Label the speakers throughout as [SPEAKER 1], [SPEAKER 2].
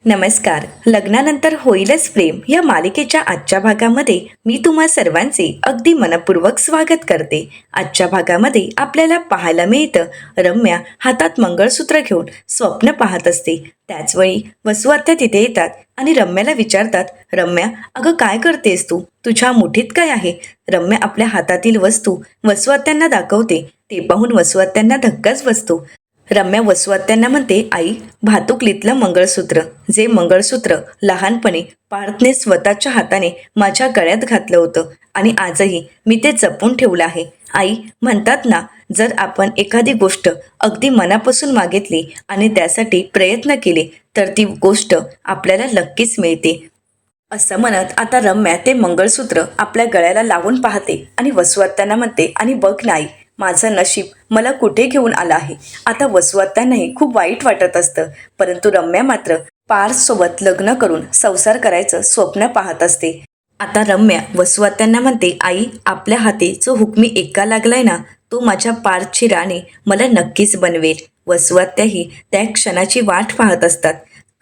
[SPEAKER 1] नमस्कार. लग्नानंतर होईलच प्रेम या मालिकेच्या आजच्या भागामध्ये मी तुम्हा सर्वांचे अगदी मनपूर्वक स्वागत करते. आजच्या भागामध्ये आपल्याला पाहायला मिळतं रम्या हातात मंगळसूत्र घेऊन स्वप्न पाहत असते. त्याचवेळी वसुआत्या तिथे येतात आणि रम्याला विचारतात, रम्या अगं काय करतेस तू? तुझ्या मुठीत काय आहे? रम्या आपल्या हातातील वस्तू वसुआत्यांना दाखवते. ते पाहून वसुआत्यांना धक्काच बसतो. रम्या वसुआत्यांना म्हणते, आई, भातुकलीतलं मंगळसूत्र, जे मंगळसूत्र लहानपणी पार्थने स्वतःच्या हाताने माझ्या गळ्यात घातलं होतं आणि आजही मी ते जपून ठेवलं आहे. आई, म्हणतात ना, जर आपण एखादी गोष्ट अगदी मनापासून मागितली आणि त्यासाठी प्रयत्न केले तर ती गोष्ट आपल्याला नक्कीच मिळते. असं म्हणत आता रम्या ते मंगळसूत्र आपल्या गळ्याला लावून पाहते आणि वसुआत्यांना म्हणते, आणि बघ नाही, माझं नशीब मला कुठे घेऊन आलं आहे. आता वसुआत्यांनाही खूप वाईट वाटत असतं, परंतु रम्या मात्र पार्थसोबत लग्न करून संसार करायचं स्वप्न पाहत असते. आता रम्या वसुआत्यांना म्हणते, आई, आपल्या हाती जो हुकमी एक्का लागलाय ना, तो माझ्या पार्थची राणी मला नक्कीच बनवेल. वसुआत्याही त्या क्षणाची वाट पाहत असतात.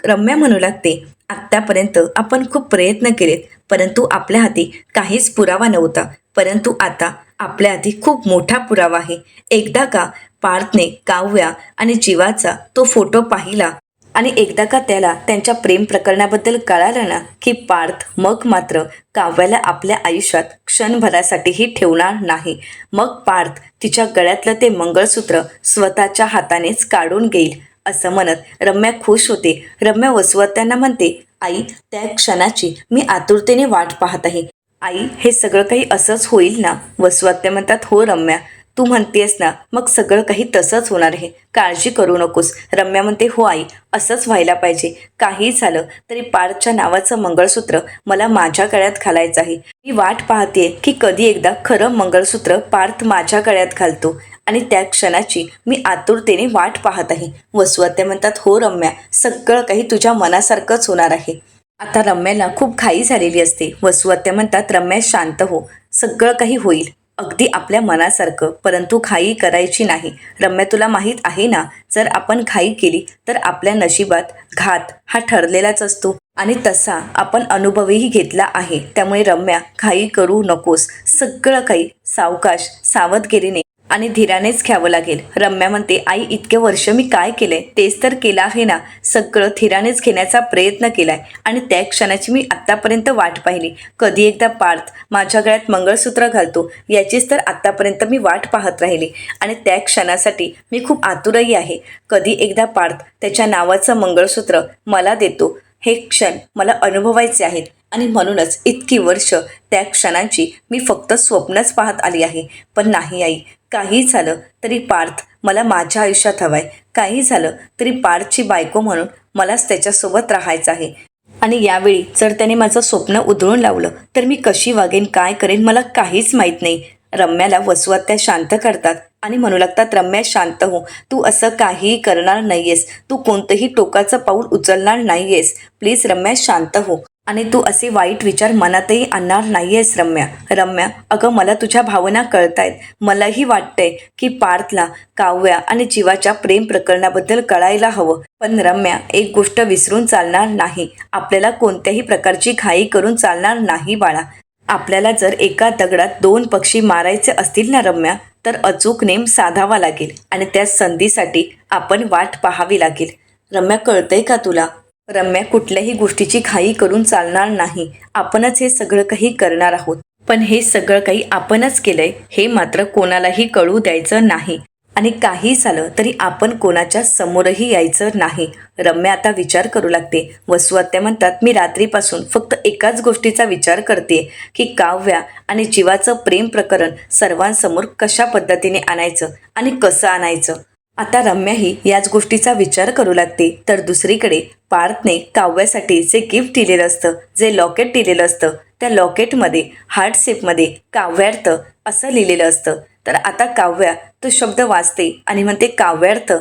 [SPEAKER 1] रम्या म्हणू लागते, आत्तापर्यंत आपण खूप प्रयत्न केलेत, परंतु आपल्या हाती काहीच पुरावा नव्हता, परंतु आता आपल्या हाती खूप मोठा पुरावा आहे. एकदा का पार्थने काव्या आणि जीवाचा तो फोटो पाहिला आणि एकदा का त्याला त्यांच्या प्रेम प्रकरणाबद्दल कळालं ना, की पार्थ मग मात्र काव्याला आपल्या आयुष्यात क्षणभरासाठीही ठेवणार नाही. मग पार्थ तिच्या गळ्यातलं ते मंगळसूत्र स्वतःच्या हातानेच काढून घेईल. असं म्हणत रम्या खुश होते. रम्या वसुआत्यांना म्हणते, आई, त्या क्षणाची मी आतुरतेने वाट पाहत आहे. आई, हे सगळं काही असंच होईल ना? वसुआत्या म्हणतात, हो रम्या, तू म्हणतेस ना, मग सगळं काही तसंच होणार आहे, काळजी करू नकोस. रम्या म्हणते, हो आई, असंच व्हायला पाहिजे. काही झालं तरी पार्थच्या नावाचं मंगळसूत्र मला माझ्या गळ्यात घालायचं आहे. मी वाट पाहते की कधी एकदा खरं मंगळसूत्र पार्थ माझ्या गळ्यात घालतो आणि त्या क्षणाची मी आतुरतेने वाट पाहत आहे. वसुआत्या म्हणतात, हो रम्या, सगळं काही तुझ्या मनासारखंच होणार आहे. आता रम्याला खूप घाई झालेली असते. वसुआत्या म्हणतात, रम्या शांत हो, सगळं काही होईल अगदी आपल्या मनासारखं, परंतु घाई करायची नाही. रम्या, तुला माहीत आहे ना, जर आपण घाई केली तर आपल्या नशिबात घात हा ठरलेलाच असतो आणि तसा आपण अनुभवही घेतला आहे. त्यामुळे रम्या, घाई करू नकोस. सगळं काही सावकाश सावधगिरीने आणि धीरानेच घ्यावं लागेल. रम्या म्हणते, आई, इतके वर्ष मी काय केलंय तेच तर केलं आहे ना. सगळं धीरानेच घेण्याचा प्रयत्न केलाय आणि त्या क्षणाची मी आत्तापर्यंत वाट पाहिली. कधी एकदा पार्थ माझ्या गळ्यात मंगळसूत्र घालतो याचीच तर आत्तापर्यंत मी वाट पाहत राहिली आणि त्या क्षणासाठी मी खूप आतुरही आहे. कधी एकदा पार्थ त्याच्या नावाचं मंगळसूत्र मला देतो, हे क्षण मला अनुभवायचे आहेत आणि म्हणूनच इतकी वर्ष त्या क्षणांची मी फक्त स्वप्नच पाहत आली आहे. पण नाही आई, काही झालं तरी पार्थ मला माझ्या आयुष्यात हवाय. काही झालं तरी पार्थची बायको म्हणून मलाच त्याच्यासोबत राहायचं आहे आणि यावेळी जर त्याने माझं स्वप्न उधळून लावलं तर मी कशी वागेन, काय करेन, मला काहीच माहीत नाही. रम्याला वसुआत्या शांत करतात आणि म्हणू लागतात, रम्या शांत हो, तू असं काहीही करणार नाहीयेस, तू कोणतंही टोकाचं पाऊल उचलणार नाहीयेस. प्लीज रम्या, शांत हो आणि तू असे वाईट विचार मनातही आणणार नाहीयेस. रम्या, रम्या, अगं मला तुझ्या भावना कळतायत. मलाही वाटतंय की पार्थला काव्या आणि जीवाच्या प्रेम प्रकरणाबद्दल कळायला हवं. पण रम्या, एक गोष्ट विसरून चालणार नाही, आपल्याला कोणत्याही प्रकारची घाई करून चालणार नाही बाळा. आपल्याला जर एका दगडात दोन पक्षी मारायचे असतील ना रम्या, तर अचूक नेम साधावा लागेल आणि त्या संधीसाठी आपण वाट पाहावी लागेल. रम्या, कळतंय का तुला? रम्या, कुठल्याही गोष्टीची घाई करून चालणार नाही. आपणच हे सगळं काही करणार आहोत, पण हे सगळं काही आपणच केलंय हे मात्र कोणालाही कळू द्यायचं नाही आणि काही झालं तरी आपण कोणाच्या समोरही यायचं नाही. रम्या आता विचार करू लागते. वसुआत्या म्हणतात, मी रात्रीपासून फक्त एकाच गोष्टीचा विचार करते की काव्या आणि जीवाचं प्रेम प्रकरण सर्वांसमोर कशा पद्धतीने आणायचं आणि कसं आणायचं. आता रम्याही याच गोष्टीचा विचार करू लागते. तर दुसरीकडे पार्थने काव्यासाठी जे गिफ्ट दिलेलं असतं, जे लॉकेट दिलेलं असतं, त्या लॉकेटमध्ये हार्ट शेपमध्ये काव्यार्थ असं लिहिलेलं असतं. तर आता काव्या तो शब्द वाचते आणि म्हणते, काव्यार्थ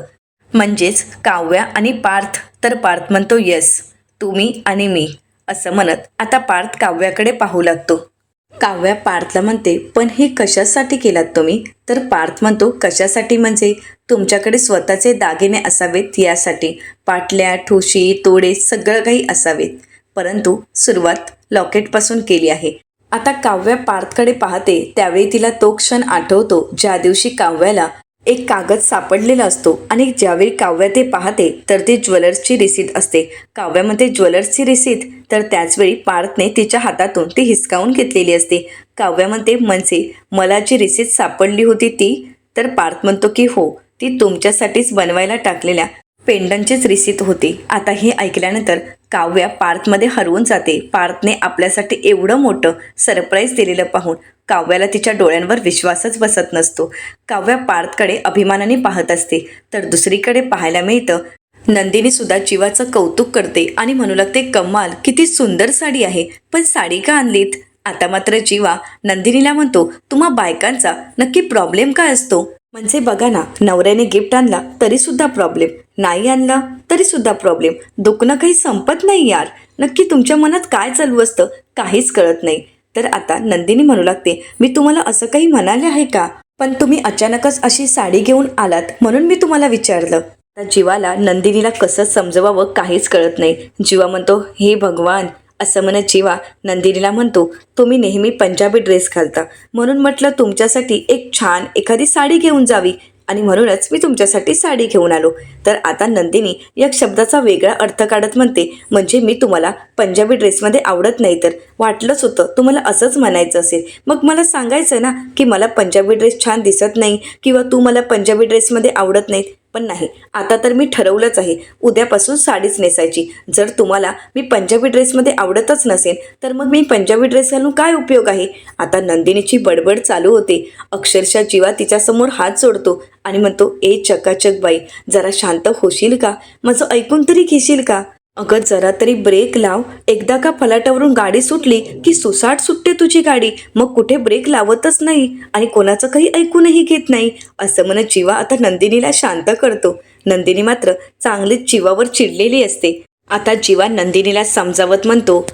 [SPEAKER 1] म्हणजेच काव्या आणि पार्थ. तर पार्थ म्हणतो, येस, तुम्ही आणि मी. असं म्हणत आता पार्थ काव्याकडे पाहू लागतो. काव्या पार्थला म्हणते, पण हे कशासाठी केलात तुम्ही? तर पार्थ म्हणतो, कशासाठी म्हणजे तुमच्याकडे स्वतःचे दागिने असावेत यासाठी. पाटल्या, ठुशी, तोडे सगळं काही असावेत. परंतु सुरुवात लॉकेटपासून केली आहे. आता काव्या पार्थकडे पाहते त्यावेळी तिला तो क्षण आठवतो ज्या दिवशी काव्याला एक कागद सापडलेला असतो आणि ज्यावेळी काव्या ते पाहते तर ती ज्वेलर्सची रिसीट असते. काव्यामध्ये ज्वेलर्सची रिसीट तर त्याचवेळी पार्थने तिच्या हातातून ती हिसकावून घेतलेली असते. काव्या म्हणते, म्हणजे मला जी रिसीट सापडली होती ती? तर पार्थ म्हणतो की हो, ती तुमच्यासाठीच बनवायला टाकलेल्या पेंडंटचीच रिसीट होती. आता हे ऐकल्यानंतर काव्या पार्थमध्ये हरवून जाते. पार्थने आपल्यासाठी एवढं मोठं सरप्राईज दिलेलं पाहून काव्याला तिच्या डोळ्यांवर विश्वासच बसत नसतो. काव्या पार्थकडे अभिमानाने पाहत असते. तर दुसरीकडे पाहायला मिळतं नंदिनी सुद्धा जीवाचं कौतुक करते आणि म्हणू लागते, कमाल, किती सुंदर साडी आहे, पण साडी का आणलीत? आता मात्र जीवा नंदिनीला म्हणतो, तुम्हा बायकांचा नक्की प्रॉब्लेम काय असतो? म्हणजे बघा ना, नवऱ्याने गिफ्ट आणला तरी सुद्धा प्रॉब्लेम, नाही आणला तरी सुद्धा प्रॉब्लेम, दुखणं काही संपत नाही यार. नक्की तुमच्या मनात काय चालू असतं काहीच कळत नाही. तर आता नंदिनी म्हणू लागते, मी तुम्हाला असं काही म्हणाले आहे का? पण तुम्ही अचानकच अशी साडी घेऊन आलात म्हणून मी तुम्हाला विचारलं. तर जीवाला नंदिनीला कसं समजवावं काहीच कळत नाही. जीवा म्हणतो, हे भगवान. असं म्हणत जीवा नंदिनीला म्हणतो, तुम्ही नेहमी पंजाबी ड्रेस घालता म्हणून म्हटलं तुमच्यासाठी एक छान एखादी साडी घेऊन जावी आणि म्हणूनच मी तुमच्यासाठी साडी घेऊन आलो. तर आता नंदिनी या शब्दाचा वेगळा अर्थ काढत म्हणते, म्हणजे मी तुम्हाला पंजाबी ड्रेसमध्ये आवडत नाही? तर वाटलंच होतं तुम्हाला असंच म्हणायचं असेल. मग मला सांगायचं ना की मला पंजाबी ड्रेस छान दिसत नाही किंवा तू मला पंजाबी ड्रेसमध्ये आवडत नाहीत. पण नाही, आता तर मी ठरवलंच आहे उद्यापासून साडीच नेसायची. जर तुम्हाला मी पंजाबी ड्रेसमध्ये आवडतच नसेल तर मग मी पंजाबी ड्रेस घालून काय उपयोग आहे? आता नंदिनीची बडबड चालू होते. अक्षरशः जीवा तिच्यासमोर हात जोडतो आणि म्हणतो, ए चकाचक बाई, जरा शांत होशील का? माझं ऐकून तरी घेशील का? अगं जरा तरी ब्रेक लाव. एकदा का फलाटावरून गाडी सुटली की सुसाट सुटते तुझी गाडी, मग कुठे ब्रेक लावतच नाही आणि कोणाचं काही ऐकूनही घेत नाही. असं म्हणत जीवा आता नंदिनीला शांत करतो. नंदिनी मात्र चांगलीच जीवावर चिडलेली असते. आता जीवा नंदिनीला समजावत म्हणतो,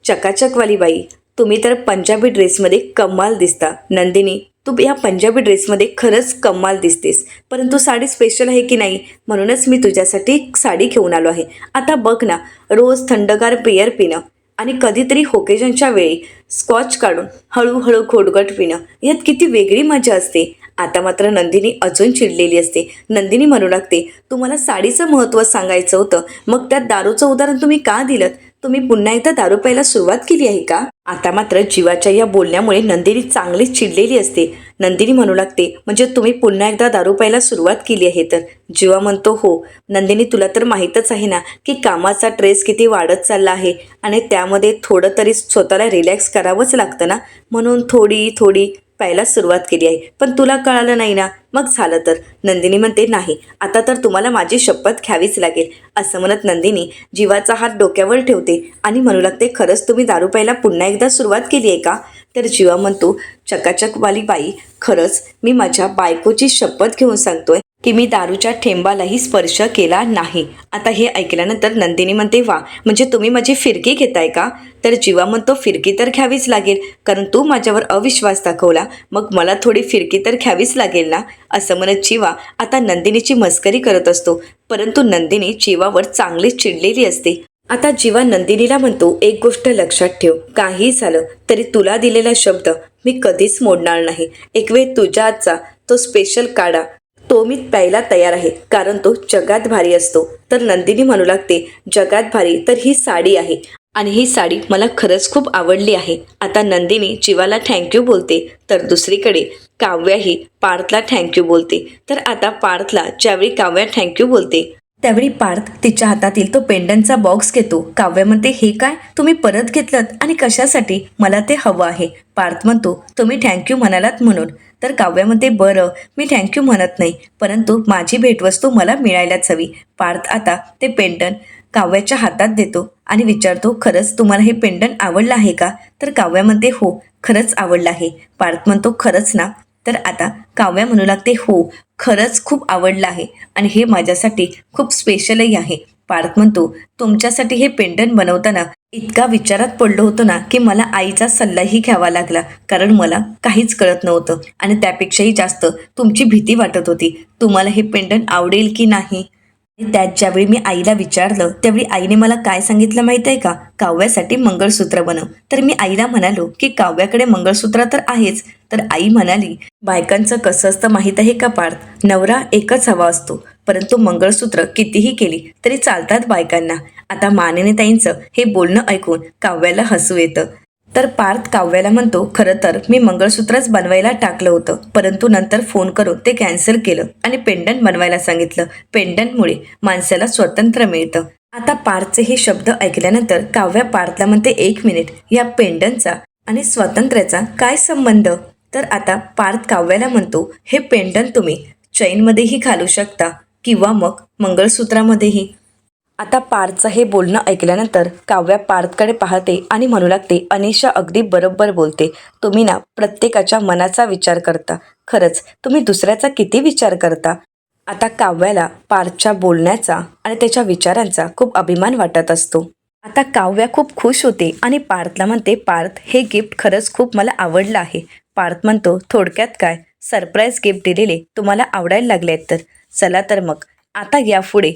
[SPEAKER 1] चकाचकवाली बाई, तुम्ही तर पंजाबी ड्रेसमध्ये कमाल दिसता. नंदिनी, तू या पंजाबी ड्रेसमध्ये खरंच कमाल दिसतेस, परंतु साडी स्पेशल आहे की नाही म्हणूनच मी तुझ्यासाठी एक साडी घेऊन आलो आहे. आता बघ ना, रोज थंडगार पेयर पिणं आणि कधीतरी ओकेजनच्या वेळी स्कॉच काढून हळूहळू घोटघोट पिणं यात किती वेगळी मजा असते. आता मात्र नंदिनी अजून चिडलेली असते. नंदिनी म्हणू लागते, तुम्हाला साडीचं महत्त्व सांगायचं होतं, मग त्यात दारूचं उदाहरण तुम्ही का दिलं? तुम्ही पुन्हा एकदा दारू प्यायला सुरुवात केली आहे का? आता मात्र जीवाच्या या बोलण्यामुळे नंदिनी चांगलीच चिडलेली असते. नंदिनी म्हणू लागते, म्हणजे तुम्ही पुन्हा एकदा दारू प्यायला सुरुवात केली आहे? तर जीवा म्हणतो, हो नंदिनी, तुला तर माहीतच आहे ना की कामाचा ट्रेस किती वाढत चालला आहे आणि त्यामध्ये थोडं तरी स्वतःला रिलॅक्स करावंच लागतं ना, म्हणून थोडी थोडी प्यायला सुरुवात केली आहे. पण तुला कळालं नाही ना, मग झालं तर? नंदिनी म्हणते, नाही, आता तर तुम्हाला माझी शपथ घ्यावीच लागेल. असं म्हणत नंदिनी जीवाचा हात डोक्यावर ठेवते आणि म्हणू लागते, खरंच तुम्ही दारू प्यायला पुन्हा एकदा सुरुवात केली आहे का? तर जीवा म्हणतो, चकाचकवाली बाई, खरंच मी माझ्या बायकोची शपथ घेऊन सांगतोय की मी दारूच्या थेंबालाही स्पर्श केला नाही. आता हे ऐकल्यानंतर नंदिनी म्हणते, वा, म्हणजे तुम्ही माझी फिरकी घेताय का? तर जीवा म्हणतो, फिरकी तर घ्यावीच लागेल, कारण तू माझ्यावर अविश्वास दाखवला, मग मला थोडी फिरकी तर घ्यावीच लागेल ना. असं म्हणत जीवा आता नंदिनीची मस्करी करत असतो. परंतु नंदिनी जीवावर चांगलीच चिडलेली असते. आता जीवा नंदिनीला म्हणतो, एक गोष्ट लक्षात ठेव, काही झालं तरी तुला दिलेला शब्द मी कधीच मोडणार नाही. एक वेळ तुझ्या हातचा तो स्पेशल काढा तो मी प्यायला तयार आहे, कारण तो जगात भारी असतो. तर नंदिनी म्हणू लागते, जगात भारी तर ही साडी आहे आणि ही साडी मला खरंच खूप आवडली आहे. आता नंदिनी जीवाला थँक्यू बोलते. तर दुसरीकडे काव्याही पार्थला थँक्यू बोलते. तर आता पार्थला ज्यावेळी काव्या थँक्यू बोलते त्यावेळी पार्थ तिच्या हातातील तो पेंडंटचा बॉक्स घेतो. काव्या म्हणते, हे काय, तुम्ही परत घेतलत आणि कशासाठी? मला ते हवं आहे. पार्थ म्हणतो, तुम्ही थँक्यू म्हणालात म्हणून. तर काव्या म्हणते, बरं, मी थँक्यू म्हणत नाही, परंतु माझी भेटवस्तू मला मिळायलाच हवी. पार्थ आता ते पेंडंट काव्याच्या हातात देतो आणि विचारतो, खरंच तुम्हाला हे पेंडंट आवडलं आहे का? तर काव्या म्हणते, हो खरंच आवडलं आहे. पार्थ म्हणतो, खरंच ना? तर आता काव्या म्हणू लागते, हो खरंच खूप आवडलं आहे आणि हे माझ्यासाठी खूप स्पेशलही आहे. पार्थ म्हणतो, तुमच्यासाठी हे पेंडंट बनवताना इतका विचारात पडलो होतो ना की मला आईचा सल्लाही घ्यावा लागला, कारण मला काहीच कळत नव्हतं आणि त्यापेक्षाही जास्त तुमची भीती वाटत होती. तुम्हाला हे पेंडंट आवडेल की नाही? आणि त्यात ज्यावेळी मी आईला विचारलं त्यावेळी आईने मला काय सांगितलं माहिती आहे का? काव्यासाठी मंगळसूत्र बनव. तर मी आईला म्हणालो की काव्याकडे मंगळसूत्र तर आहेच. तर आई म्हणाली, बायकांचं कसं असतं माहीत आहे का पार्थ? नवरा एकच हवा असतो, परंतु मंगळसूत्र कितीही केली तरी चालतात बायकांना. आता मानिनी ताईंचं हे बोलणं ऐकून काव्याला हसू येतं. तर पार्थ काव्याला म्हणतो, खरं तर मी मंगळसूत्रच बनवायला टाकलं होतं, परंतु नंतर फोन करून ते कॅन्सल केलं आणि पेंडंट बनवायला सांगितलं. पेंडंटमुळे माणसाला स्वातंत्र्य मिळतं. आता पार्थचे हे शब्द ऐकल्यानंतर काव्या पार्थला म्हणते, 1 मिनिट, या पेंडंटचा आणि स्वातंत्र्याचा काय संबंध? तर आता पार्थ काव्याला म्हणतो, हे पेंडंट तुम्ही चैनमध्येही घालू शकता किंवा मग मंगळसूत्रामध्येही. आता पार्थचं हे बोलणं ऐकल्यानंतर काव्या पार्थकडे पाहते आणि म्हणू लागते, अनिशा अगदी बरोबर बोलते. तुम्ही ना प्रत्येकाच्या मनाचा विचार करता. खरंच तुम्ही दुसऱ्याचा किती विचार करता? आता काव्याला पार्थच्या बोलण्याचा आणि त्याच्या विचारांचा खूप अभिमान वाटत असतो. आता काव्या खूप खुश होते आणि पार्थला म्हणते, पार्थ हे गिफ्ट खरंच खूप मला आवडलं आहे. पार्थ म्हणतो, थोडक्यात काय, सरप्राईज गिफ्ट दिलेले तुम्हाला आवडायला लागले आहेत तर चला तर मग आता यापुढे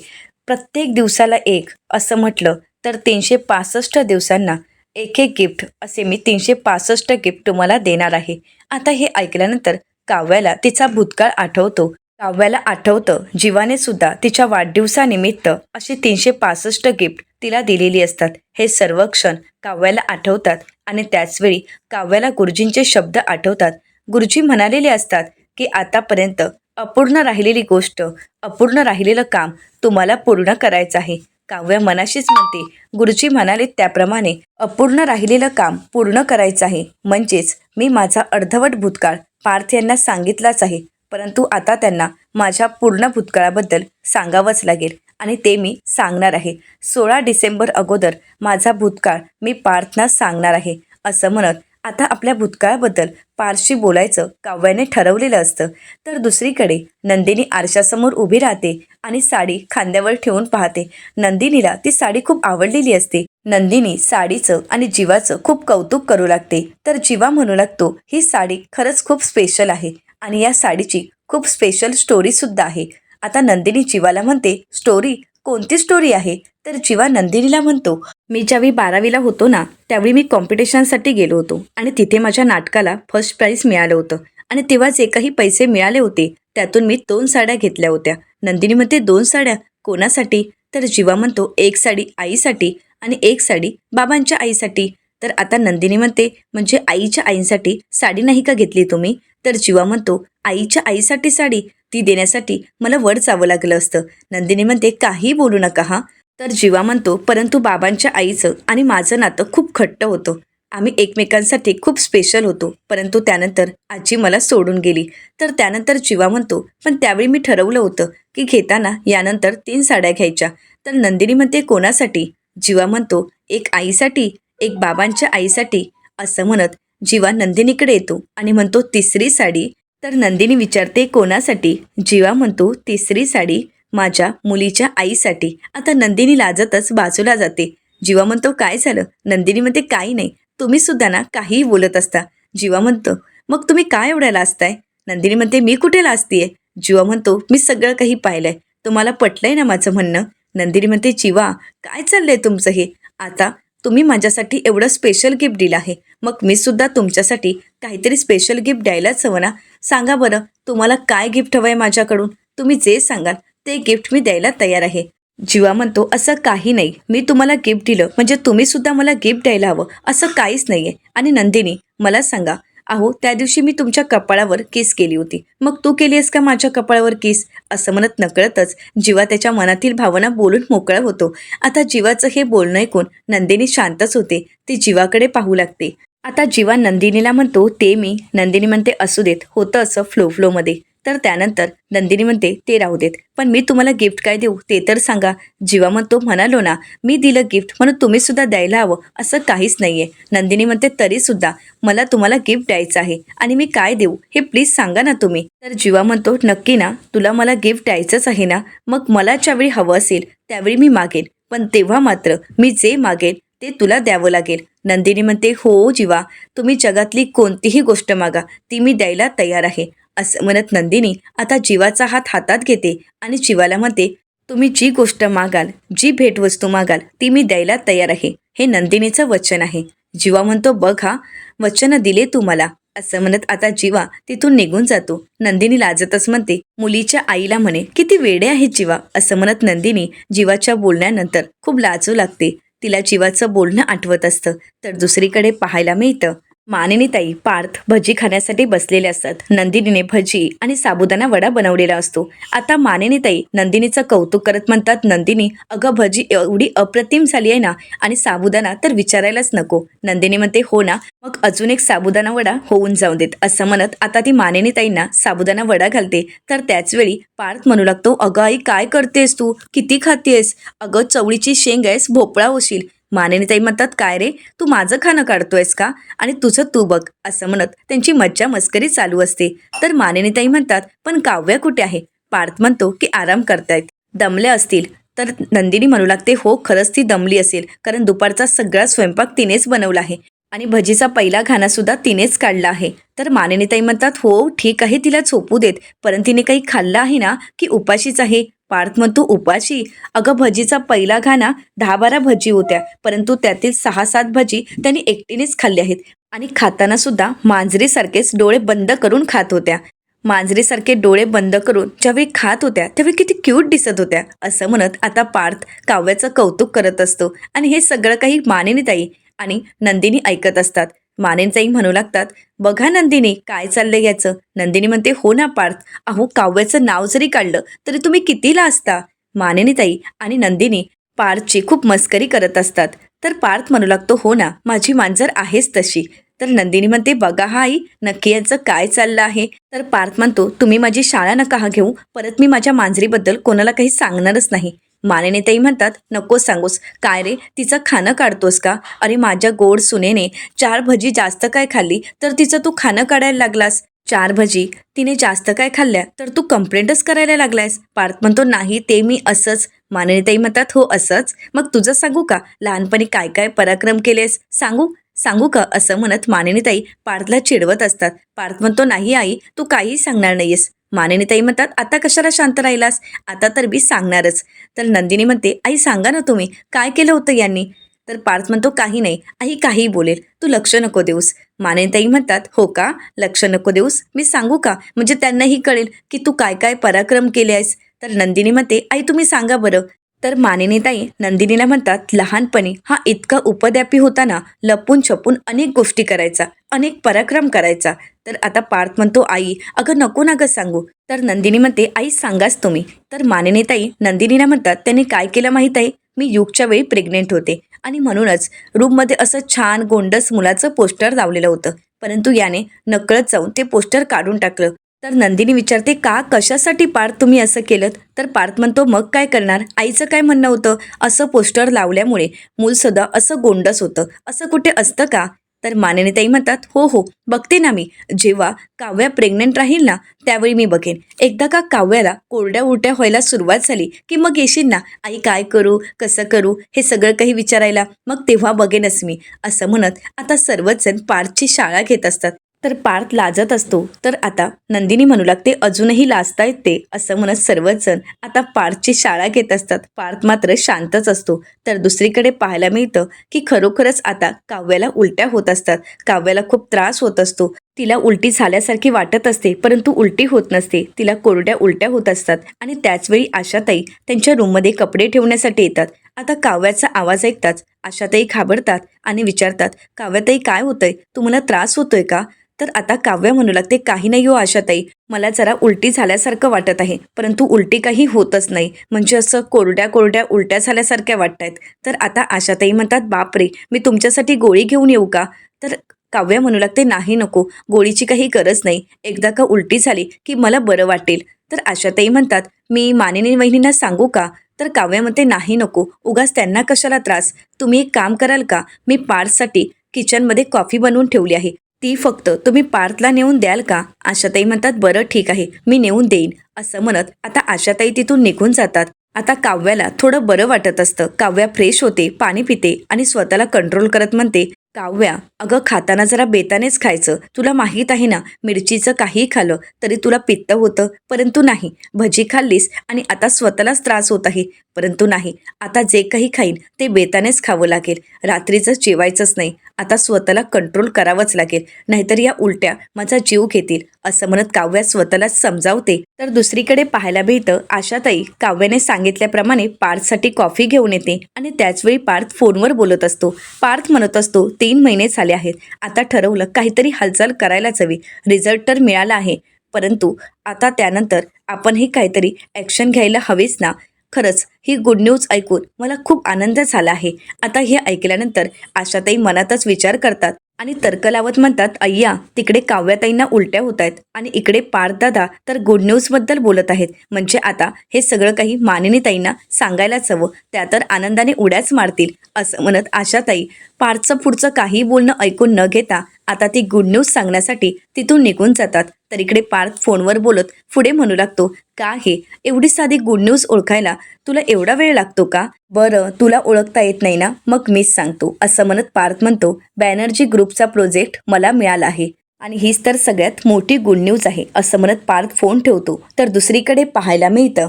[SPEAKER 1] प्रत्येक दिवसाला एक असं म्हटलं तर 365 दिवसांना एक एक गिफ्ट असे मी 365 गिफ्ट तुम्हाला देणार आहे. आता हे ऐकल्यानंतर काव्याला तिचा भूतकाळ आठवतो. काव्याला आठवतं जीवाने सुद्धा तिच्या वाढदिवसानिमित्त अशी 365 गिफ्ट तिला दिलेली असतात. हे सर्व क्षण काव्याला आठवतात आणि त्याचवेळी काव्याला गुरुजींचे शब्द आठवतात. गुरुजी म्हणालेले असतात की आतापर्यंत अपूर्ण राहिलेली गोष्ट, अपूर्ण राहिलेलं काम तुम्हाला पूर्ण करायचं आहे. काव्य मनाशीच म्हणते, गुरुजी म्हणाले त्याप्रमाणे अपूर्ण राहिलेलं काम पूर्ण करायचं आहे. म्हणजेच मी माझा अर्धवट भूतकाळ पार्थ यांना सांगितलाच आहे, परंतु आता त्यांना माझ्या पूर्ण भूतकाळाबद्दल सांगावंच लागेल आणि ते मी सांगणार आहे. 16 डिसेंबर अगोदर माझा भूतकाळ मी पार्थना सांगणार आहे. असं म्हणत आता आपल्या भूतकाळाबद्दल पार्थशी बोलायचं काव्याने ठरवलेलं असतं. तर दुसरीकडे नंदिनी आरशासमोर उभी राहते आणि साडी खांद्यावर ठेवून पाहते. नंदिनीला ती साडी खूप आवडलेली असते. नंदिनी साडीचं आणि जीवाचं खूप कौतुक करू लागते. तर जीवा म्हणू लागतो, ही साडी खरंच खूप स्पेशल आहे आणि या साडीची खूप स्पेशल स्टोरी सुद्धा आहे. आता नंदिनी जीवाला म्हणते, स्टोरी? कोणती स्टोरी आहे? तर जीवा नंदिनीला म्हणतो, मी ज्यावेळी 12वीला होतो ना त्यावेळी मी कॉम्पिटिशनसाठी गेलो होतो आणि तिथे माझ्या नाटकाला फर्स्ट प्राईज मिळालं होतं आणि तेव्हा जे काही पैसे मिळाले होते त्यातून मी 2 साड्या घेतल्या होत्या. नंदिनी म्हणते, 2 साड्या कोणासाठी? तर जीवा म्हणतो, 1 साडी आईसाठी आणि 1 साडी बाबांच्या आईसाठी. तर आता नंदिनी म्हणते, म्हणजे आईच्या आईसाठी साडी नाही का घेतली तुम्ही? तर जीवा म्हणतो, आईच्या आईसाठी साडी? ती देण्यासाठी मला वर जावं लागलं असतं. नंदिनी म्हणते, काही बोलू नका हा. तर जीवा म्हणतो, परंतु बाबांच्या आईचं आणि माझं नातं खूप घट्ट होतं. आम्ही एकमेकांसाठी खूप स्पेशल होतो, परंतु त्यानंतर आजी मला सोडून गेली. तर त्यानंतर जीवा म्हणतो, पण त्यावेळी मी ठरवलं होतं की घेताना यानंतर 3 साड्या घ्यायच्या. तर नंदिनी म्हणते, कोणासाठी? जीवा म्हणतो, 1 आईसाठी, 1 बाबांच्या आईसाठी. असं म्हणत जीवा नंदिनीकडे येतो आणि म्हणतो, 3री साडी? तर नंदिनी विचारते, कोणासाठी? जीवा म्हणतो, 3री साडी माझ्या मुलीच्या आईसाठी. आता नंदिनी लाजतच बाजूला जाते. जीवा म्हणतो, काय झालं? नंदिनी म्हणते, काही नाही, तुम्ही सुद्धा ना काहीही बोलत असता. जीवा म्हणतो, मग तुम्ही काय एवढ्या लाजताय? नंदिनी म्हणते, मी कुठे लाजतीये? जीवा म्हणतो, मी सगळं काही पाहिलंय, तुम्हाला पटलंय ना माझं म्हणणं? नंदिनी म्हणते, जीवा काय चाललंय तुमचं हे? आता तुम्ही माझ्यासाठी एवढं स्पेशल गिफ्ट दिलं आहे, मग मी सुद्धा तुमच्यासाठी काहीतरी स्पेशल गिफ्ट द्यायलाच हवं ना. सांगा बरं, तुम्हाला काय गिफ्ट हवं आहे माझ्याकडून? तुम्ही जे सांगाल ते गिफ्ट मी द्यायला तयार आहे. जीवा म्हणतो, असं काही नाही, मी तुम्हाला गिफ्ट दिलं म्हणजे तुम्ही सुद्धा मला गिफ्ट द्यायला हवं, असं काहीच नाही आहे. आणि नंदिनी मला सांगा, अहो त्या दिवशी मी तुमच्या कपाळावर किस केली होती, मग तू केली आहेस का माझ्या कपाळावर किस? असं म्हणत नकळतच जीवा त्याच्या मनातील भावना बोलून मोकळा होतो. आता जीवाचं हे बोलणं ऐकून नंदिनी शांतच होते. ती जीवाकडे पाहू लागते. आता जीवा नंदिनीला म्हणतो, ते मी. नंदिनी म्हणते, असू देत, होतं असं फ्लोमध्ये. तर त्यानंतर नंदिनी म्हणते, ते राहू देत, पण मी तुम्हाला गिफ्ट काय देऊ ते तर सांगा. जीवा म्हणतो, म्हणालो ना मी दिलं गिफ्ट म्हणून तुम्ही सुद्धा द्यायला हवं, असं काहीच नाहीये. नंदिनी म्हणते, तरी सुद्धा मला तुम्हाला गिफ्ट द्यायचं आहे आणि मी काय देऊ हे प्लीज सांगा ना तुम्ही. तर जीवा म्हणतो, नक्की ना, तुला मला गिफ्ट द्यायचंच आहे ना, मग मला ज्यावेळी हवं असेल त्यावेळी मी मागेन, पण तेव्हा मात्र मी जे मागेन ते तुला द्यावं लागेल. नंदिनी म्हणते, हो जीवा, तुम्ही जगातली कोणतीही गोष्ट मागा, ती मी द्यायला तयार आहे. असं म्हणत नंदिनी आता जीवाचा हात हातात घेते आणि जीवाला म्हणते, तुम्ही जी गोष्ट मागाल, जी भेटवस्तू मागाल, ती मी द्यायला तयार आहे. हे नंदिनीचं वचन आहे. जीवा म्हणतो, बघ हा, वचन दिले तू मला. असं म्हणत आता जीवा तिथून निघून जातो. नंदिनी लाजतच म्हणते, मुलीच्या आईला म्हणे, किती वेडे आहेत जीवा. असं म्हणत नंदिनी जीवाच्या बोलण्यानंतर खूप लाजू लागते. तिला जीवाचं बोलणं आठवत असतं. तर दुसरीकडे पाहायला मिळतं, मानिनीताई पार्थ भजी खाण्यासाठी बसलेले असतात. नंदिनीने भजी आणि साबुदाणा वडा बनवलेला असतो. आता मानिनीताई नंदिनीचं कौतुक करत म्हणतात, नंदिनी अगं भजी एवढी अप्रतिम झाली आहे ना, आणि साबुदाणा तर विचारायलाच नको. नंदिनी म्हणते, हो ना, मग अजून एक साबुदाणा वडा होऊन जाऊ देत. असं म्हणत आता ती मानिनीताईंना साबुदाणा वडा घालते. तर त्याचवेळी पार्थ म्हणू लागतो, अगं आई काय करतेस तू, किती खातेस, अगं चवळीची शेंग आहेस, भोपळा होशील. मानिनीताई म्हणतात, काय रे, तू माझं खाणं काढतोयस का, आणि तुझं तू बघ. असं म्हणत त्यांची मज्जा मस्करी चालू असते. तर मानिनीताई म्हणतात, पण काव्या कुठे आहे. पार्थ म्हणतो की आराम करतायत, दमल्या असतील. तर नंदिनी म्हणू लागते, हो खरंच ती दमली असेल, कारण दुपारचा सगळा स्वयंपाक तिनेच बनवला आहे आणि भजीचा पहिला घाणा सुद्धा तिनेच काढला आहे. तर मानिनीताई म्हणतात, हो ठीक आहे, तिला झोपू देत, पण तिने काही खाल्लं आहे ना, की उपाशीच आहे. पार्थ म्हणतो, उपाशी, अगं भजीचा पहिला घाणा 10-12 भजी होत्या, परंतु त्यातील 6-7 भजी त्यांनी एकटीनेच खाल्ली आहेत, आणि खाताना सुद्धा मांजरीसारखेच डोळे बंद करून खात होत्या. मांजरीसारखे डोळे बंद करून ज्यावेळी खात होत्या त्यावेळी किती क्यूट दिसत होत्या. असं म्हणत आता पार्थ काव्याचं कौतुक करत असतो, आणि हे सगळं काही मानिनीताई आणि नंदिनी ऐकत असतात. मानिनीताई म्हणू लागतात, बघा नंदिनी काय चाललंय याचं. नंदिनी म्हणते, हो ना पार्थ, अहो काव्याचं नाव जरी काढलं तरी तुम्ही किती लाजता. मानिनीताई आणि नंदिनी पार्थची खूप मस्करी करत असतात. तर पार्थ म्हणू लागतो, हो ना, माझी मांजर आहेच तशी. तर नंदिनी म्हणते, बघा हा आई, नक्की यांचं काय चाललं आहे. तर पार्थ म्हणतो, तुम्ही माझी शाळा नका हा घेऊ, परत मी माझ्या मांजरीबद्दल कोणाला काही सांगणारच नाही. मानिनीताई म्हणतात, नको सांगूस, काय रे, तिचं खाणं काढतोस का. अरे माझ्या गोड सुनेने 4 भजी जास्त काय खाल्ली तर तिचं तू खाणं काढायला लागलास. 4 भजी तिने जास्त काय खाल्ल्या तर तू कंप्लेंटच करायला लागलायस. पार्थ म्हणतो, नाही ते मी असंच. मानिनीताई म्हणतात, हो असंच, मग तुझं सांगू का, लहानपणी काय काय पराक्रम केलेस, सांगू सांगू का. असं म्हणत मानिनीताई पार्थला चिडवत असतात. पार्थ म्हणतो, नाही आई, तू काहीही सांगणार नाहीयेस. मानिनीताई म्हणतात, आता कशाला शांत राहिलास, आता तर मी सांगणारच. तर नंदिनी म्हणते, आई सांगा ना तुम्ही, काय केलं होतं यांनी. तर पार्थ म्हणतो, काही नाही आई, काही बोलेल, तू लक्ष नको देऊस. मानिनीताई म्हणतात, हो का, लक्ष नको देऊस, मी सांगू का, म्हणजे त्यांनाही कळेल की तू काय काय पराक्रम केले आहेस. तर नंदिनी म्हणते, आई तुम्ही सांगा बरं. तर मानिनीताई नंदिनीला म्हणतात, लहानपणी हा इतका उपद्व्यापी होता ना, लपून छपून अनेक गोष्टी करायचा, अनेक पराक्रम करायचा. तर आता पार्थ म्हणतो, आई अगं नको ना गं सांगू. तर नंदिनी म्हणते, आई सांगाच तुम्ही. तर मानिनीताई नंदिनीला म्हणतात, त्याने काय केलं माहीत आहे, मी युगच्या वेळी प्रेग्नेंट होते, आणि म्हणूनच रूममध्ये असं छान गोंडस मुलाचं पोस्टर लावलेलं होतं, परंतु याने नकळत जाऊन ते पोस्टर काढून टाकलं. तर नंदिनी विचारते, का, कशासाठी पार्थ तुम्ही असं केलं. तर पार्थ म्हणतो, मग काय करणार, आईचं काय म्हणणं होतं, असं पोस्टर लावल्यामुळे मूलसुद्धा असं गोंडस होतं, असं कुठे असतं का. तर मानिनीताई म्हणतात, हो हो बघते ना मी, जेव्हा काव्या प्रेग्नेंट राहील ना त्यावेळी मी बघेन. एकदा का काव्याला कोरड्या उलट्या व्हायला सुरुवात झाली की मग येशील ना, आई काय करू, कसं करू, हे सगळं काही विचारायला, मग तेव्हा बघेनच मी. असं म्हणत आता सर्वच जण पार्थची शाळा घेत असतात. तर पार्थ लाजत असतो. तर आता नंदिनी म्हणू लागते, अजूनही लाजतायत ते. असं म्हणत सर्वच जण आता पार्थची शाळा घेत असतात. पार्थ मात्र शांतच असतो. तर दुसरीकडे पाहायला मिळतं की खरोखरच आता काव्याला उलट्या होत असतात. काव्याला खूप त्रास होत असतो. तिला उलटी झाल्यासारखी वाटत असते, परंतु उलटी होत नसते, तिला कोरड्या उलट्या होत असतात. आणि त्याचवेळी आशाताई त्यांच्या रूममध्ये कपडे ठेवण्यासाठी येतात. आता काव्याचा आवाज ऐकताच आशाताई घाबरतात आणि विचारतात, काव्याताई काय होतंय, तुम्हाला त्रास होतोय का. तर आता काव्य म्हणू लागते, काही नाही हो आशाताई, मला जरा उलटी झाल्यासारखं वाटत आहे, परंतु उलटी काही होतच नाही, म्हणजे असं कोरड्या कोरड्या उलट्या झाल्यासारख्या वाटतायत. तर आता आशाताई म्हणतात, बापरे, मी तुमच्यासाठी गोळी घेऊन येऊ का. तर काव्य म्हणू लागते, नाही नको, गोळीची काही गरज नाही, एकदा का उलटी झाली की मला बरं वाटेल. तर आशाताई म्हणतात, मी मानिनी वहिनींना सांगू का. तर काव्य म्हणते, नाही नको, उगाच त्यांना कशाला त्रास, तुम्ही एक काम कराल का, मी पार्थसाठी किचनमध्ये कॉफी बनवून ठेवली आहे, ती फक्त तुम्ही पार्थला नेऊन द्याल का. आशाताई म्हणतात, बरं ठीक आहे, मी नेऊन देईन. असं म्हणत आता आशाताई तिथून निघून जातात. आता काव्याला थोडं बरं वाटत असतं. काव्या फ्रेश होते, पाणी पिते आणि स्वतःला कंट्रोल करत म्हणते, काव्या, अगं खाताना जरा बेतानेच खायचं. तुला माहीत आहे ना, मिरचीचं काहीही खाल्लं तरी तुला पित्त होतं. परंतु नाही, भजी खाल्लीस आणि आता स्वतःलाच त्रास होत आहे. परंतु नाही, आता जे काही खाईन ते बेतानेच खावं लागेल. रात्रीचं जेवायचंच नाही. आता स्वतःला कंट्रोल करावंच लागेल. नाहीतर या उलट्या माझा जीव घेतील. असं म्हणत काव्या स्वतःलाच समजावते. तर दुसरीकडे पाहायला मिळतं, आशाताई काव्याने सांगितल्याप्रमाणे पार्थसाठी कॉफी घेऊन येते आणि त्याचवेळी पार्थ फोनवर बोलत असतो. पार्थ म्हणत असतो, 3 महिने झाले आहेत. आता ठरवलं काहीतरी हालचाल करायलाच हवी. रिझल्ट तर मिळाला आहे, परंतु आता त्यानंतर आपणही काहीतरी ॲक्शन घ्यायला हवीच ना. खरंच ही गुड न्यूज ऐकून मला खूप आनंद झाला आहे. आता हे ऐकल्यानंतर आशाताई मनातच विचार करतात आणि तर्क लावत म्हणतात, अय्या, तिकडे काव्याताईंना उलट्या होत आहेत आणि इकडे पार्थदादा तर गुड न्यूजबद्दल बोलत आहेत. म्हणजे आता हे सगळं काही मानिनीताईंना सांगायलाच हवं. त्या तर आनंदाने उड्याच मारतील. असं म्हणत आशाताई पार्थचं पुढचं काही बोलणं ऐकून न घेता आता ती गुड न्यूज सांगण्यासाठी तिथून निघून जातात. तर इकडे पार्थ फोनवर बोलत पुढे म्हणू लागतो, का हे एवढी साधी गुड न्यूज ओळखायला तुला एवढा वेळ लागतो का? बरं, तुला ओळखता येत नाही ना, मग मीच सांगतो. असं म्हणत पार्थ म्हणतो, बॅनर्जी ग्रुपचा प्रोजेक्ट मला मिळाला आहे आणि हीच तर सगळ्यात मोठी गुड न्यूज आहे. असं म्हणत पार्थ फोन ठेवतो. तर दुसरीकडे पाहायला मिळतं,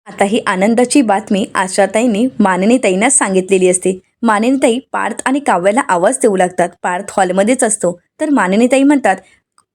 [SPEAKER 1] आता ही आनंदाची बातमी आशाताईंनी मानिनीताईंना सांगितलेली असते. मानिनीताई पार्थ आणि काव्याला आवाज देऊ लागतात. पार्थ हॉलमध्येच असतो. तर मानिनीताई म्हणतात,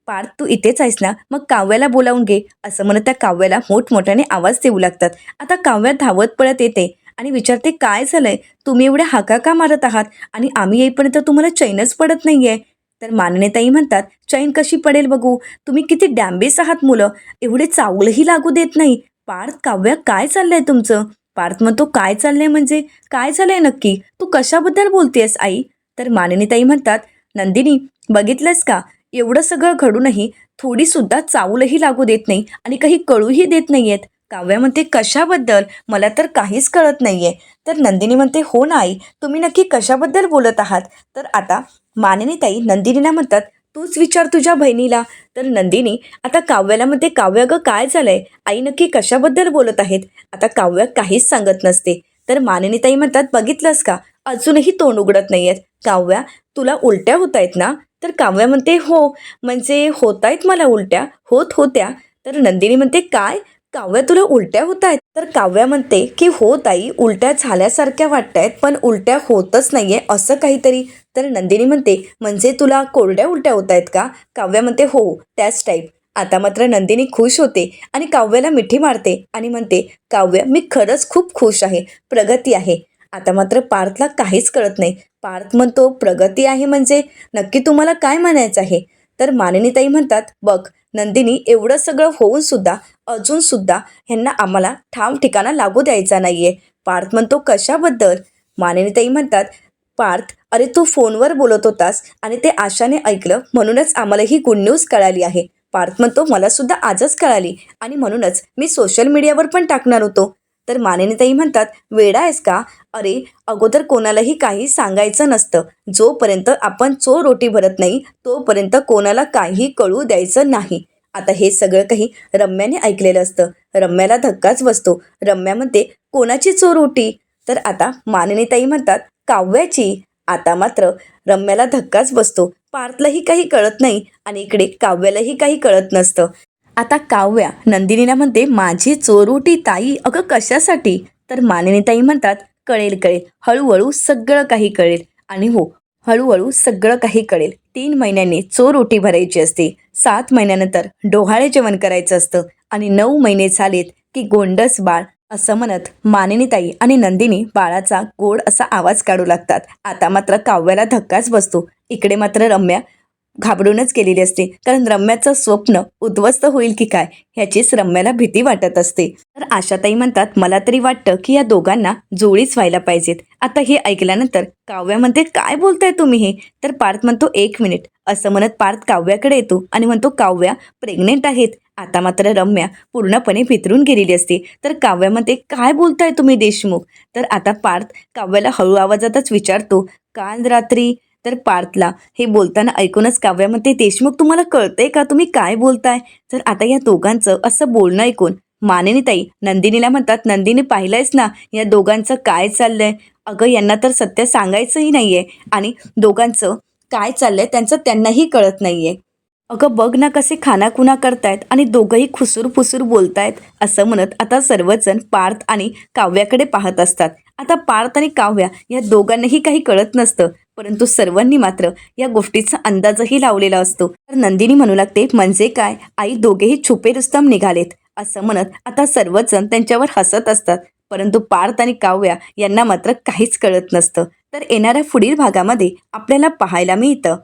[SPEAKER 1] पार्थ तू इथेच आहेस ना, मग काव्याला बोलावून घे. असं म्हणत त्या काव्याला मोठमोठ्याने आवाज देऊ लागतात. आता काव्या धावत पळत येते आणि विचारते, काय झालंय? तुम्ही एवढ्या हाका का मारत आहात आणि आम्ही येईपर्यंत तुम्हाला चैनच पडत नाहीये. तर मानिनीताई म्हणतात, चैन कशी पडेल बघू, तुम्ही किती डॅम्बेस आहात मुलं, एवढे चावलंही लागू देत नाही. पार्थ, काव्या, काय चाललंय तुमचं? पार्थ म्हणतो, काय चाललंय म्हणजे काय झालंय नक्की? तू कशाबद्दल बोलतेस आई? तर मानिनीताई म्हणतात, नंदिनी, बघितलंस का, एवढं सगळं घडूनही थोडीसुद्धा चावलंही लागू देत नाही आणि काही कळूही देत नाहीयेत. काव्या म्हणते, कशाबद्दल? मला तर काहीच कळत नाहीये. तर नंदिनी म्हणते, हो ना आई, तुम्ही नक्की कशाबद्दल बोलत आहात? तर आता मानिनीताई नंदिनीला म्हणतात, तूच विचार तुझ्या बहिणीला. तर नंदिनी आता काव्याला म्हणते, काव्या गं, काय झालंय? आई नक्की कशाबद्दल बोलत आहेत? आता काव्या काहीच सांगत नसते. तर मानिनीताई म्हणतात, बघितलंस का, अजूनही तोंड उघडत नाहीयेत. काव्या, तुला उलट्या होत आहेत ना? तर काव्या म्हणते, हो, म्हणजे होत आहेत मला उलट्या, होत होत्या. तर नंदिनी म्हणते, काय काव्या, तुला उलट्या होत आहेत? तर काव्या म्हणते की हो ताई, उलट्या झाल्यासारख्या वाटतायत पण उलट्या होतच नाहीये असं काहीतरी. तर नंदिनी म्हणते, म्हणजे तुला कोरड्या उलट्या होत आहेत का? काव्या म्हणते, हो, त्याच टाईप. आता मात्र नंदिनी खुश होते आणि काव्याला मिठी मारते आणि म्हणते, काव्य, मी खरंच खूप खुश आहे, प्रगती आहे. आता मात्र पार्थला काहीच कळत नाही. पार्थ म्हणतो, प्रगती आहे म्हणजे नक्की तुम्हाला काय म्हणायचं आहे? तर मानिनीताई म्हणतात, बघ नंदिनी, एवढं सगळं होऊन सुद्धा अजून सुद्धा ह्यांना आम्हाला ठाम ठिकाणा लागू द्यायचा नाहीये. पार्थ म्हणतो, कशाबद्दल? मानिनीताई म्हणतात, पार्थ, अरे तू फोनवर बोलत होतास आणि ते आशाने ऐकलं म्हणूनच आम्हाला ही गुड न्यूज कळाली आहे. पार्थ म्हणतो, मला सुद्धा आजच कळाली आणि म्हणूनच मी सोशल मीडियावर पण टाकणार होतो. तर मानिनीताई म्हणतात, वेडा आहेस का? अरे, अगोदर कोणालाही काही सांगायचं नसतं. जोपर्यंत आपण चोर रोटी भरत नाही तोपर्यंत कोणाला काही कळू द्यायचं नाही. आता हे सगळं काही रम्याने ऐकलेलं असतं. रम्याला धक्काच बसतो. रम्या म्हणते, कोणाची चोरोटी? तर आता मानिनीताई म्हणतात, काव्याची. आता मात्र रम्याला धक्काच बसतो. पार्थलाही काही कळत नाही आणि इकडे काव्यालाही काही कळत नसतं. आता काव्या नंदिनीला म्हणते, माझी चोरोटी ताई, अगं कशासाठी? तर मानिनीताई म्हणतात, कळेल कळेल, हळूहळू सगळं काही कळेल. आणि हो, हळूहळू सगळं काही कळेल. 3 महिन्यांनी चोरोटी भरायची असते, 7 महिन्यानंतर डोहाळे जेवण करायचं असतं आणि 9 महिने झालेत की गोंडस बाळ. असं म्हणत मानिनीताई आणि नंदिनी बाळाचा गोड असा आवाज काढू लागतात. आता मात्र काव्याला धक्काच बसतो. इकडे मात्र रम्या घाबरूनच गेलेली असते, कारण रम्याचं स्वप्न उद्ध्वस्त होईल की काय ह्याचीच रम्याला भीती वाटत असते. तर आशाताई म्हणतात, मला तरी वाटतं की या दोघांना जोडीच व्हायला पाहिजेत. आता हे ऐकल्यानंतर काव्या म्हणते, काय बोलताय तुम्ही हे? तर पार्थ म्हणतो, 1 मिनिट. असं म्हणत पार्थ काव्याकडे येतो आणि म्हणतो, काव्या प्रेग्नेंट आहेत. आता मात्र रम्या पूर्णपणे भितरून गेलेली असते. तर काव्या म्हणते, काय बोलताय तुम्ही देशमुख? तर आता पार्थ काव्याला हळू आवाजातच विचारतो, काल रात्री? तर पार्थला हे बोलताना ऐकूनच काव्या म्हणते, देशमुख, तुम्हाला कळतंय का तुम्ही काय बोलताय? तर आता या दोघांचं असं बोलणं ऐकून मानिनीताई नंदिनीला म्हणतात, नंदिनी पाहिलंयस ना या दोघांचं काय चाललंय? अगं यांना तर सत्य सांगायचंही नाहीये आणि दोघांचं काय चाललंय त्यांचं त्यांनाही कळत नाहीये. अगं बघ ना कसे खानाखुणा करतायत आणि दोघंही खुसूर-फुसूर बोलतायत असं म्हणत आता सर्वजण पार्थ आणि काव्याकडे पाहत असतात. आता पार्थ आणि काव्या या दोघांनाही काही कळत नसतं, परंतु सर्वांनी मात्र या गोष्टीचा अंदाजही लावलेला असतो. तर नंदिनी म्हणू लागते, म्हणजे काय आई दोघेही छुपे रुस्तम निघालेत असं म्हणत आता सर्वजण त्यांच्यावर हसत असतात. परंतु पार्थ आणि काव्या यांना मात्र काहीच कळत नसतं. तर येणाऱ्या पुढील भागामध्ये आपल्याला पाहायला मिळतं.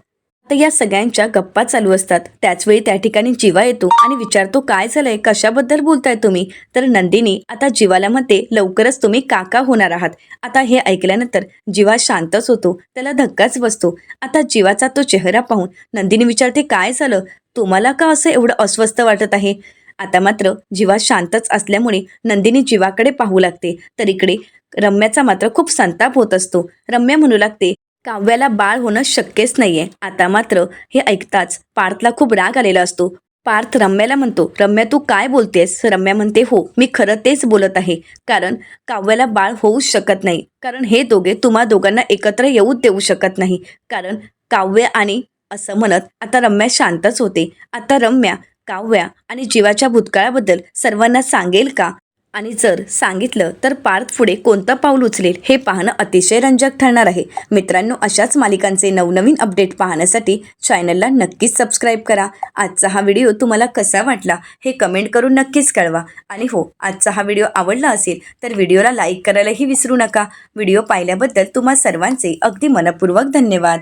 [SPEAKER 1] तर या सगळ्यांच्या गप्पा चालू असतात. त्याचवेळी त्या ठिकाणी जीवा येतो आणि विचारतो, काय झालंय, कशाबद्दल बोलताय तुम्ही? तर नंदिनी आता जीवाला म्हणते, लवकरच तुम्ही काका होणार आहात. आता हे ऐकल्यानंतर जीवा शांतच होतो, त्याला धक्काच बसतो. आता जीवाचा तो चेहरा पाहून नंदिनी विचारते, काय झालं, तुम्हाला का असं एवढं अस्वस्थ वाटत आहे? आता मात्र जीवा शांतच असल्यामुळे नंदिनी जीवाकडे पाहू लागते. तर इकडे रम्याचा मात्र खूप संताप होत असतो. रम्या म्हणू लागते, काव्याला बाळ होणं शक्यच नाहीये. आता मात्र हे ऐकताच पार्थला खूप राग आलेला असतो. पार्थ रम्याला म्हणतो, रम्या तू काय बोलतेस? रम्या म्हणते, हो मी खरं तेच बोलत आहे. कारण काव्याला बाळ होऊच शकत नाही. कारण हे दोघे तुम्हा दोघांना एकत्र येऊच देऊ शकत नाही. कारण काव्य आणि असं म्हणत आता रम्या शांतच होते. आता रम्या काव्या आणि जीवाच्या भूतकाळाबद्दल सर्वांना सांगेल का? आणि जर सांगितलं तर पार्थ पुढे कोणतं पाऊल उचलेल हे पाहणं अतिशय रंजक ठरणार आहे. मित्रांनो, अशाच मालिकांचे नवनवीन अपडेट पाहण्यासाठी चॅनलला नक्कीच सबस्क्राईब करा. आजचा हा व्हिडिओ तुम्हाला कसा वाटला हे कमेंट करून नक्कीच कळवा. आणि हो, आजचा हा व्हिडिओ आवडला असेल तर व्हिडिओला लाईक करायलाही विसरू नका. व्हिडिओ पाहिल्याबद्दल तुम्हा सर्वांचे अगदी मनपूर्वक धन्यवाद.